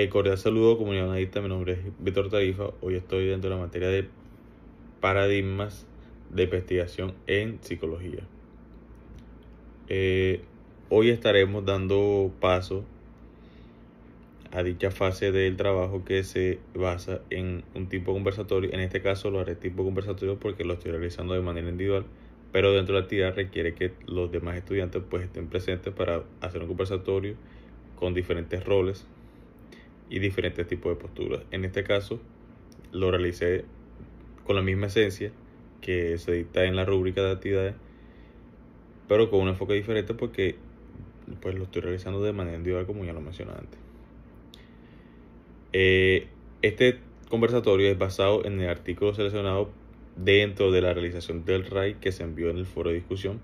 Cordial saludo, comunidad analista. Mi nombre es Víctor Tarifa. Hoy estoy dentro de la materia de paradigmas de investigación en psicología. Hoy estaremos dando paso a dicha fase del trabajo que se basa en un tipo conversatorio. En este caso lo haré tipo conversatorio porque lo estoy realizando de manera individual, pero dentro de la actividad requiere que los demás estudiantes pues estén presentes para hacer un conversatorio con diferentes roles y diferentes tipos de posturas. En este caso lo realicé con la misma esencia que se dicta en la rúbrica de actividades, pero con un enfoque diferente porque pues lo estoy realizando de manera individual, como ya lo mencioné antes. Este conversatorio es basado en el artículo seleccionado dentro de la realización del RAI que se envió en el foro de discusión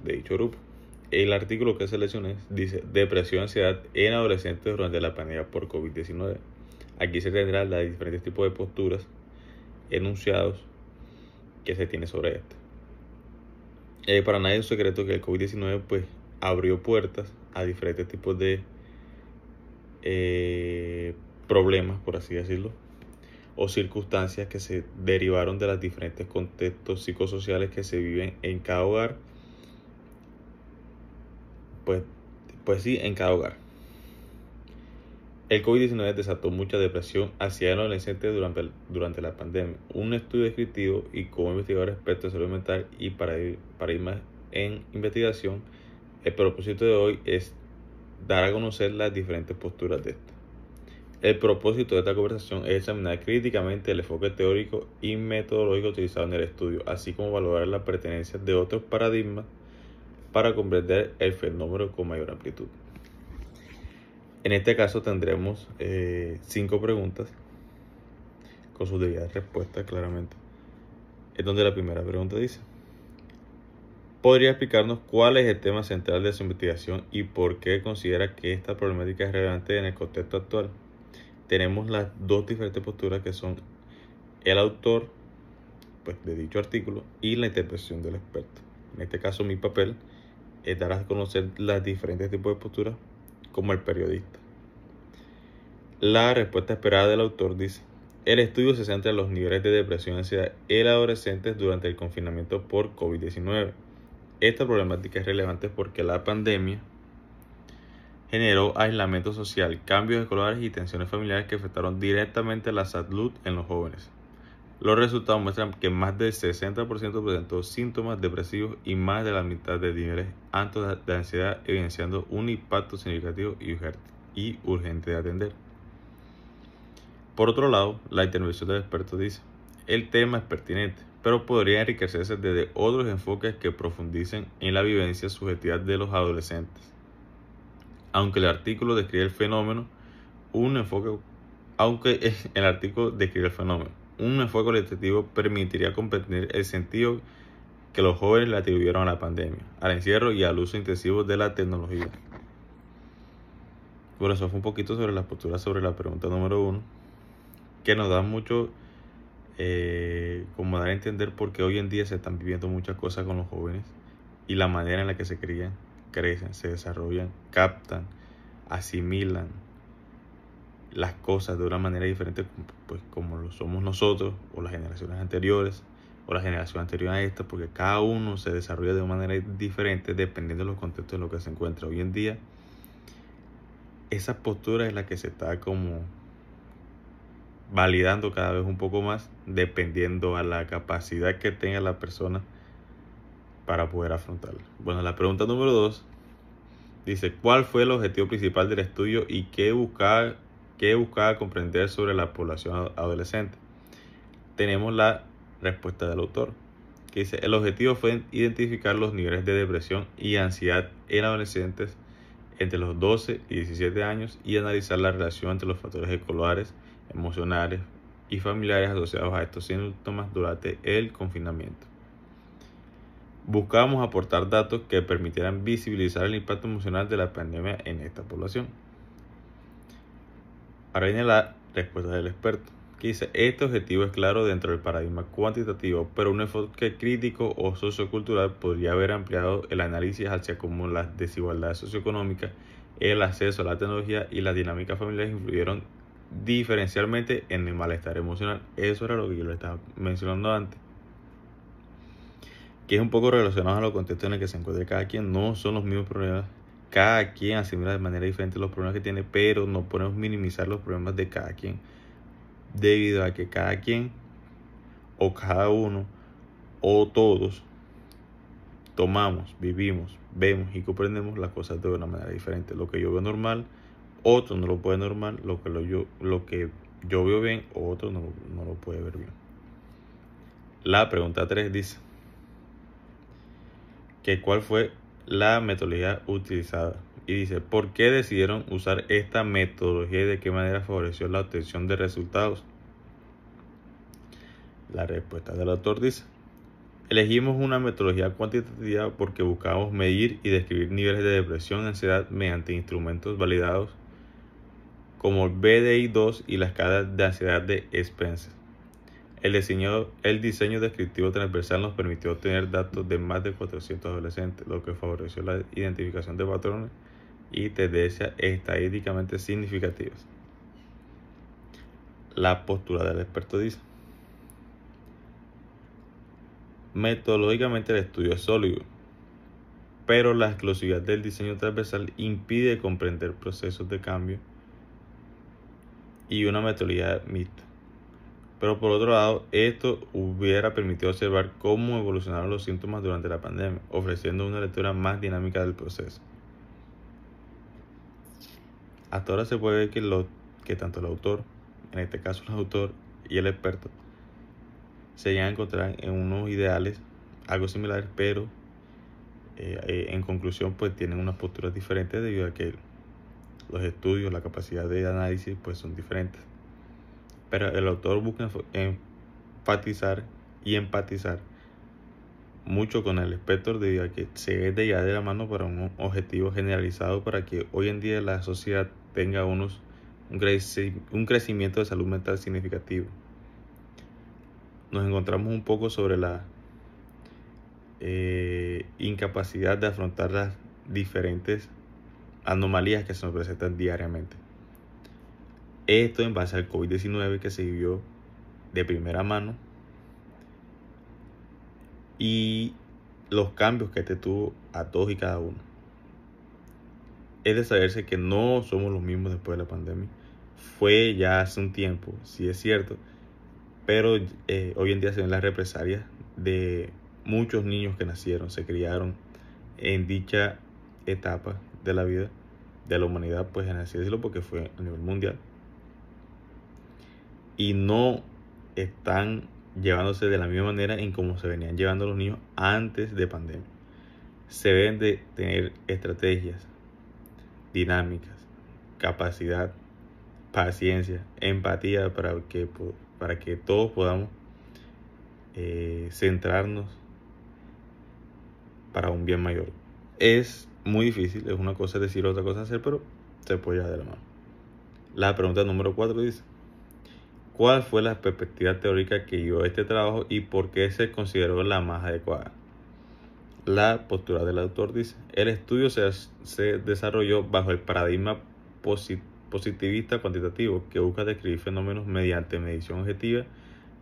de dicho grupo. El artículo que seleccioné dice: depresión y ansiedad en adolescentes durante la pandemia por COVID-19. Aquí se tendrán los diferentes tipos de posturas enunciados que se tiene sobre esto. Para nadie es un secreto que el COVID-19 pues abrió puertas a diferentes tipos de problemas, por así decirlo, o circunstancias que se derivaron de los diferentes contextos psicosociales que se viven en cada hogar. Pues sí, en cada hogar. El COVID-19 desató mucha depresión hacia el adolescente durante la pandemia. Un estudio descriptivo y como investigador experto en salud mental y para ir más en investigación, el propósito de hoy es dar a conocer las diferentes posturas de esta. El propósito de esta conversación es examinar críticamente el enfoque teórico y metodológico utilizado en el estudio, así como valorar las pertenencias de otros paradigmas para comprender el fenómeno con mayor amplitud. En este caso tendremos 5 preguntas con sus debidas respuestas, claramente. Es donde la primera pregunta dice: ¿podría explicarnos cuál es el tema central de su investigación y por qué considera que esta problemática es relevante en el contexto actual? Tenemos las dos diferentes posturas que son el autor pues, de dicho artículo y la interpretación del experto. En este caso mi papel es dar a conocer los diferentes tipos de posturas como el periodista. La respuesta esperada del autor dice: el estudio se centra en los niveles de depresión y ansiedad en adolescentes durante el confinamiento por COVID-19. Esta problemática es relevante porque la pandemia generó aislamiento social, cambios escolares y tensiones familiares que afectaron directamente la salud en los jóvenes. Los resultados muestran que más del 60% presentó síntomas depresivos y más de la mitad de niveles altos de ansiedad, evidenciando un impacto significativo y urgente de atender. Por otro lado, la intervención del experto dice: el tema es pertinente, pero podría enriquecerse desde otros enfoques que profundicen en la vivencia subjetiva de los adolescentes. Aunque el artículo describe el fenómeno, un enfoque cualitativo permitiría comprender el sentido que los jóvenes le atribuyeron a la pandemia, al encierro y al uso intensivo de la tecnología. Bueno, eso fue un poquito sobre las posturas sobre la pregunta número 1, que nos da mucho como dar a entender por qué hoy en día se están viviendo muchas cosas con los jóvenes y la manera en la que se crían, crecen, se desarrollan, captan, asimilan las cosas de una manera diferente, pues como lo somos nosotros o las generaciones anteriores o la generación anterior a esta, porque cada uno se desarrolla de una manera diferente dependiendo de los contextos en los que se encuentra. Hoy en día esa postura es la que se está como validando cada vez un poco más dependiendo a la capacidad que tenga la persona para poder afrontarla. Bueno, la pregunta número 2 dice: ¿cuál fue el objetivo principal del estudio y qué buscaba comprender sobre la población adolescente? Tenemos la respuesta del autor, que dice: el objetivo fue identificar los niveles de depresión y ansiedad en adolescentes entre los 12 y 17 años y analizar la relación entre los factores escolares, emocionales y familiares asociados a estos síntomas durante el confinamiento. Buscábamos aportar datos que permitieran visibilizar el impacto emocional de la pandemia en esta población. Ahora viene la respuesta del experto, que dice: este objetivo es claro dentro del paradigma cuantitativo, pero un enfoque crítico o sociocultural podría haber ampliado el análisis hacia cómo las desigualdades socioeconómicas el acceso a la tecnología y las dinámicas familiares influyeron diferencialmente en el malestar emocional. Eso era lo que yo le estaba mencionando antes, que es un poco relacionado a los contextos en el que se encuentra cada quien. No son los mismos problemas, cada quien asimila de manera diferente los problemas que tiene, pero no podemos minimizar los problemas de cada quien, debido a que cada quien, o cada uno, o todos, tomamos, vivimos, vemos y comprendemos las cosas de una manera diferente. Lo que yo veo normal, otro no lo puede normal. Lo que yo veo bien, otro no lo puede ver bien. La pregunta 3 dice que cuál fue la metodología utilizada. Y dice, ¿por qué decidieron usar esta metodología y de qué manera favoreció la obtención de resultados? La respuesta del autor dice, elegimos una metodología cuantitativa porque buscábamos medir y describir niveles de depresión y ansiedad mediante instrumentos validados como el BDI-2 y la escala de ansiedad de Spencer. El diseño descriptivo transversal nos permitió obtener datos de más de 400 adolescentes, lo que favoreció la identificación de patrones y tendencias estadísticamente significativas. La postura del experto dice, metodológicamente el estudio es sólido, pero la exclusividad del diseño transversal impide comprender procesos de cambio y una metodología mixta. Pero por otro lado, esto hubiera permitido observar cómo evolucionaron los síntomas durante la pandemia, ofreciendo una lectura más dinámica del proceso. Hasta ahora se puede ver que tanto el autor, en este caso el autor y el experto, se llegan a encontrar en unos ideales algo similares, pero en conclusión pues tienen unas posturas diferentes debido a que los estudios, la capacidad de análisis pues son diferentes. Pero el autor busca enfatizar y empatizar mucho con el espectro debido a que se ve de ya de la mano para un objetivo generalizado para que hoy en día la sociedad tenga un crecimiento de salud mental significativo. Nos encontramos un poco sobre la incapacidad de afrontar las diferentes anomalías que se nos presentan diariamente. Esto en base al COVID-19 que se vivió de primera mano y los cambios que este tuvo a todos y cada uno. Es de saberse que no somos los mismos después de la pandemia. Fue ya hace un tiempo, sí es cierto, pero hoy en día se ven las represalias de muchos niños que nacieron, se criaron en dicha etapa de la vida de la humanidad, pues en así decirlo, porque fue a nivel mundial. Y no están llevándose de la misma manera en como se venían llevando los niños antes de pandemia. Se deben de tener estrategias, dinámicas, capacidad, paciencia, empatía para que todos podamos centrarnos para un bien mayor. Es muy difícil, es una cosa decir, otra cosa hacer, pero se puede llevar de la mano. La pregunta número 4 dice, ¿cuál fue la perspectiva teórica que guió este trabajo y por qué se consideró la más adecuada? La postura del autor dice, el estudio se desarrolló bajo el paradigma positivista cuantitativo que busca describir fenómenos mediante medición objetiva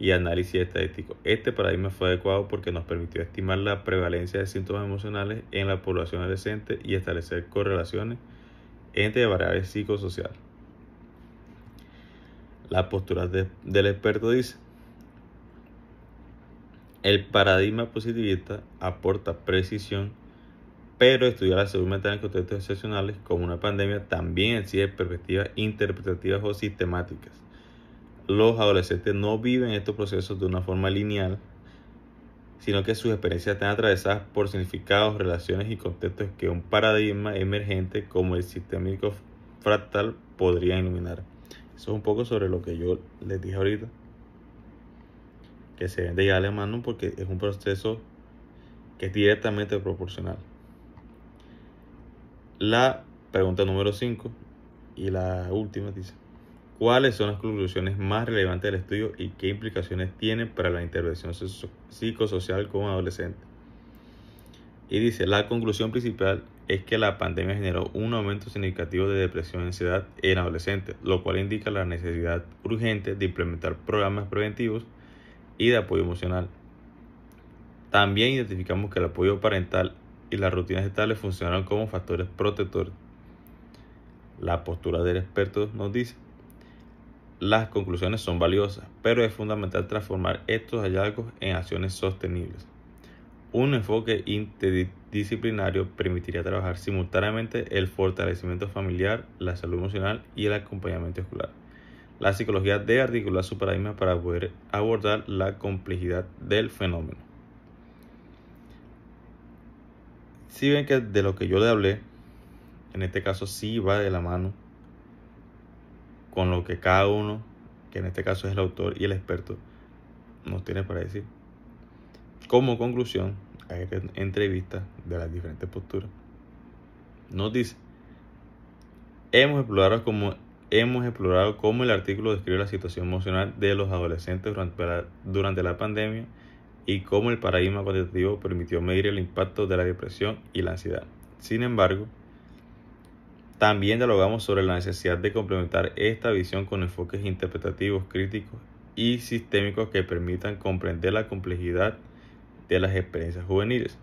y análisis estadístico. Este paradigma fue adecuado porque nos permitió estimar la prevalencia de síntomas emocionales en la población adolescente y establecer correlaciones entre variables psicosociales. La postura del experto dice, el paradigma positivista aporta precisión, pero estudiar la salud mental en contextos excepcionales como una pandemia también exige perspectivas interpretativas o sistemáticas. Los adolescentes no viven estos procesos de una forma lineal, sino que sus experiencias están atravesadas por significados, relaciones y contextos que un paradigma emergente como el sistémico fractal podría iluminar. Eso es un poco sobre lo que yo les dije ahorita, que se deben de llevar a la mano porque es un proceso que es directamente proporcional. La pregunta número 5 y la última dice, ¿cuáles son las conclusiones más relevantes del estudio y qué implicaciones tienen para la intervención psicosocial con adolescentes? Y dice, la conclusión principal es que la pandemia generó un aumento significativo de depresión y ansiedad en adolescentes, lo cual indica la necesidad urgente de implementar programas preventivos y de apoyo emocional. También identificamos que el apoyo parental y las rutinas estables funcionaron como factores protectores. La postura del experto nos dice: las conclusiones son valiosas, pero es fundamental transformar estos hallazgos en acciones sostenibles. Un enfoque interdisciplinario permitiría trabajar simultáneamente el fortalecimiento familiar, la salud emocional y el acompañamiento escolar. La psicología debe articular su paradigma para poder abordar la complejidad del fenómeno. Si ven que de lo que yo le hablé, en este caso sí va de la mano con lo que cada uno, que en este caso es el autor y el experto, nos tiene para decir. Como conclusión a esta entrevista de las diferentes posturas, nos dice: hemos explorado cómo el artículo describe la situación emocional de los adolescentes durante la pandemia y cómo el paradigma cuantitativo permitió medir el impacto de la depresión y la ansiedad. Sin embargo, también dialogamos sobre la necesidad de complementar esta visión con enfoques interpretativos, críticos y sistémicos que permitan comprender la complejidad de las experiencias juveniles.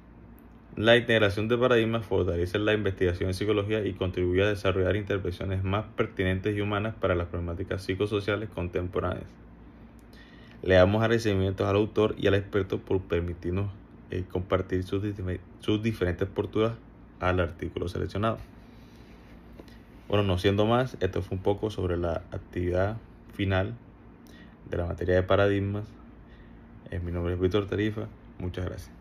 La integración de paradigmas fortalece la investigación en psicología y contribuye a desarrollar intervenciones más pertinentes y humanas para las problemáticas psicosociales contemporáneas. Le damos agradecimientos al autor y al experto por permitirnos compartir sus diferentes posturas al artículo seleccionado. Bueno, no siendo más, esto fue un poco sobre la actividad final de la materia de paradigmas. Mi nombre es Víctor Tarifa. Muchas gracias.